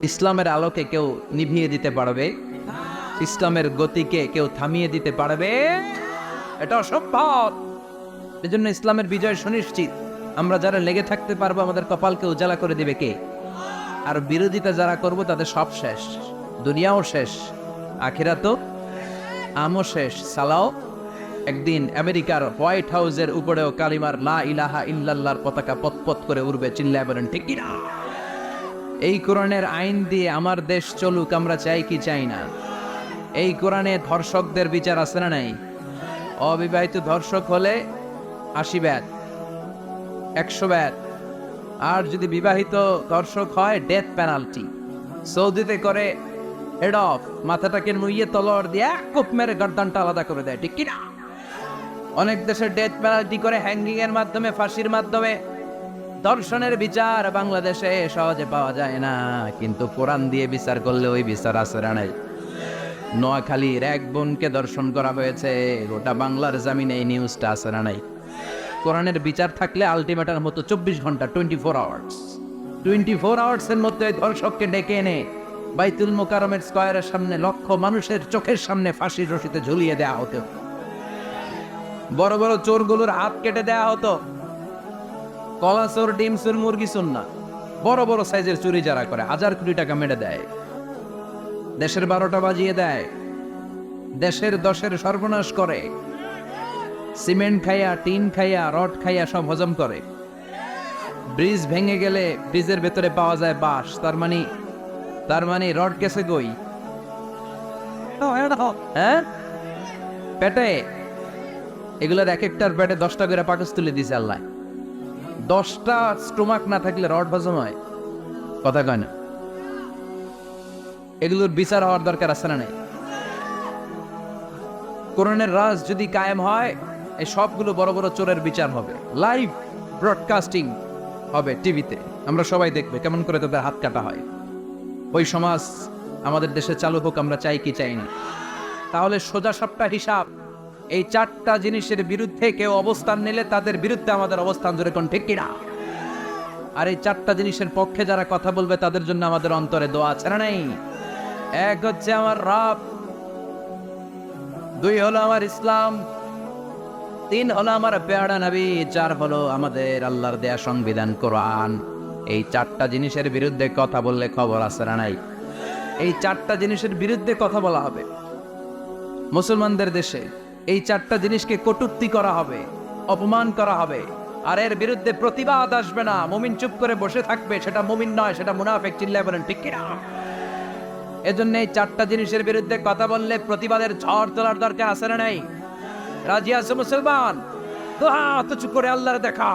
ইসলামের আলোকে কেউ নিভিয়ে দিতে পারবে? ইসলামের গতিকে কেউ থামিয়ে দিতে পারবে? এটা অসম্ভব। এজন্য ইসলামের বিজয় সুনিশ্চিত। আমরা যারা লেগে থাকতে পারবো, আমাদের কপালকে উজালা করে দিবে কে? আর বিরোধিতা যারা করব তাদের সব শেষ, দুনিয়াও শেষ, আখিরাতও আমও শেষ। সালাও একদিন আমেরিকার হোয়াইট হাউসের উপরেও কালিমার লা ইলাহা ইল্লাল্লাহর পতাকা পতপত করে উড়বে। চিল্লায় বলেন ঠিক কিনা? এই কোরআনের আইন দিয়ে আমার দেশ চলুক, আমরা চাই কি চাই না? এই কোরআনে ধর্ষকদের বিচার আছে না নাই? অবিবাহিত ধর্ষক হলে 80 ব্যাট, 100 ব্যাট। আর যদি বিবাহিত ধর্ষক হয় ডেথ পেনাল্টি। সৌদিতে করে হেড অফ, মাথাটাকে নুইয়ে তলোয়ার দিয়ে এক কোপ মেরে গর্দানটা আলাদা করে দেয়, ঠিক কিনা? অনেক দেশে ডেথ পেনাল্টি করে হ্যাঙ্গিং এর মাধ্যমে, ফাঁসির মাধ্যমে। দর্শনের বিচার বাংলাদেশে সহজে পাওয়া যায় না, কিন্তু কোরআন দিয়ে বিচার করলে ওই বিচার আসরা নাই। নোয়াখালীর এক বোনকে দর্শন করা হয়েছে, গোটা বাংলার জামিনে এই নিউজটা আসরা নাই। কোরআনের বিচার থাকলে আলটিমেটার মতো 24 ঘন্টা, 24 আওয়ার্স, 24 আওয়ার্সের মধ্যে ধর্ষককে ডেকে এনে বাইতুল মোকাররমের স্কয়ারের সামনে লক্ষ মানুষের চোখের সামনে ফাঁসির রশিতে ঝুলিয়ে দেওয়া হতো। বড় বড় চোরগুলোর হাত কেটে দেওয়া হতো। কলা চোর, ডিম চোর, মুরগি চোর না, বড় বড় সাইজের চুরি যারা করে 1000 কোটি টাকা মেরে দেয়, দেশের 12টা বাজিয়ে দেয়, দেশের 10-এর সর্বনাশ করে, সিমেন্ট খাইয়া, টিন খাইয়া, রড খাইয়া সব হজম করে। ব্রিজ ভেঙে গেলে ব্রিজের ভেতরে পাওয়া যায় বাঁশ, তার মানে রড গেছে গই। হ্যাঁ, পেটে এগুলোর এক একটার পেটে 10টা করে পাকস তুলে দিছে আল্লাহ। 10টা স্টোমাক না থাকলে রড হজম হয়? কথা কয় না। এগুলোর বিচার হওয়ার দরকার আছে না নাই? কোরআনের রাজ যদি কায়েম হয়, এই সবগুলো বড় বড় চোরের বিচার হবে, লাইভ ব্রডকাস্টিং হবে টিভিতে, আমরা সবাই দেখবে কেমন করে তাদের হাত কাটা হয়। ওই সমাজ আমাদের দেশে চালু হোক, আমরা চাই কি চাই না? তাহলে সোজা সাপটা হিসাব, এই 4টা জিনিসের বিরুদ্ধে কেউ অবস্থান নিলে তাদের বিরুদ্ধে আমাদের অবস্থান, জোরে কোন ঠিক কিনা? আর এই 4টা জিনিসের পক্ষে যারা কথা বলবে তাদের জন্য আমাদের অন্তরে দোয়া আছে না নাই? এক হচ্ছে আমার রব, 2 হলো আমার ইসলাম, 3 হলো আমার পেয়ারা নবী, 4 হলো আমাদের আল্লাহর দেয়া সংবিধান কোরআন। এই 4টা জিনিসের বিরুদ্ধে কথা বললে খবর আছে না নাই? এই 4টা জিনিসের বিরুদ্ধে কথা বলা হবে। মুসলমানদের দেশে এই 4টা জিনিসকে কটূক্তি করা হবে, অপমান করা হবে, আর এর বিরুদ্ধে প্রতিবাদ আসবে না। মুমিন চুপ করে বসে থাকবে, সেটা মুমিন নয়, সেটা মুনাফিক। চিল্লায় বলেন ঠিক কিনা? এজন্য এই 4টা জিনিসের বিরুদ্ধে কথা বললে প্রতিবাদের ঝড় তোলার দরকার আছে না নাই? রাজি আছে মুসলমান? তো হাত উঁচু করে আল্লাহর দেখা।